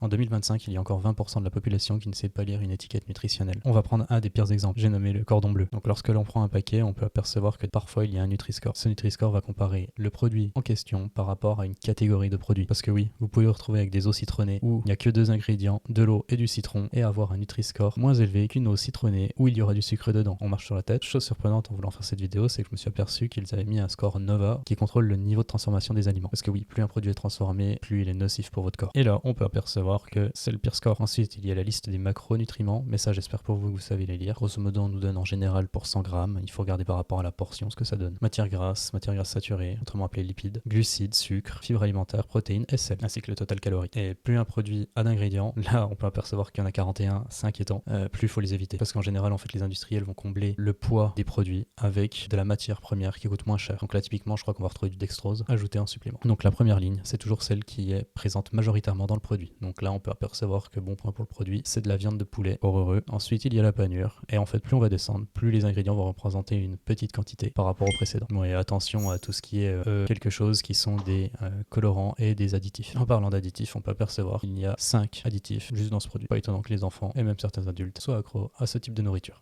En 2025, il y a encore 20% de la population qui ne sait pas lire une étiquette nutritionnelle. On va prendre un des pires exemples, j'ai nommé le cordon bleu. Donc lorsque l'on prend un paquet, on peut apercevoir que parfois il y a un Nutri-Score. Ce Nutri-Score va comparer le produit en question par rapport à une catégorie de produits. Parce que oui, vous pouvez vous retrouver avec des eaux citronnées où il n'y a que deux ingrédients, de l'eau et du citron, et avoir un Nutri-Score moins élevé qu'une eau citronnée où il y aura du sucre dedans. On marche sur la tête. Chose surprenante en voulant faire cette vidéo, c'est que je me suis aperçu qu'ils avaient mis un score Nova qui contrôle le niveau de transformation des aliments. Parce que oui, plus un produit est transformé, plus il est nocif pour votre corps. Et là, on peut apercevoir que c'est le pire score. Ensuite, il y a la liste des macronutriments, mais ça, j'espère pour vous que vous savez les lire. Grosso modo, on nous donne en général pour 100 grammes. Il faut regarder par rapport à la portion ce que ça donne. Matière grasse saturée, autrement appelée lipides, glucides, sucre, fibres alimentaires, protéines et sel, ainsi que le total calorique. Et plus un produit a d'ingrédients, là, on peut apercevoir qu'il y en a 41, c'est inquiétant, plus il faut les éviter. Parce qu'en général, en fait, les industriels vont combler le poids des produits avec de la matière première qui coûte moins cher. Donc là, typiquement, je crois qu'on va retrouver du dextrose ajouté en supplément. Donc la première ligne, c'est toujours celle qui est présente majoritairement dans le produit. Donc là, on peut apercevoir que bon point pour le produit, c'est de la viande de poulet, fort heureux. Ensuite, il y a la panure. Et en fait, plus on va descendre, plus les ingrédients vont représenter une petite quantité par rapport au précédent. Bon, et attention à tout ce qui est quelque chose qui sont des colorants et des additifs. En parlant d'additifs, on peut apercevoir qu'il y a 5 additifs juste dans ce produit. Pas étonnant que les enfants et même certains adultes soient accros à ce type de nourriture.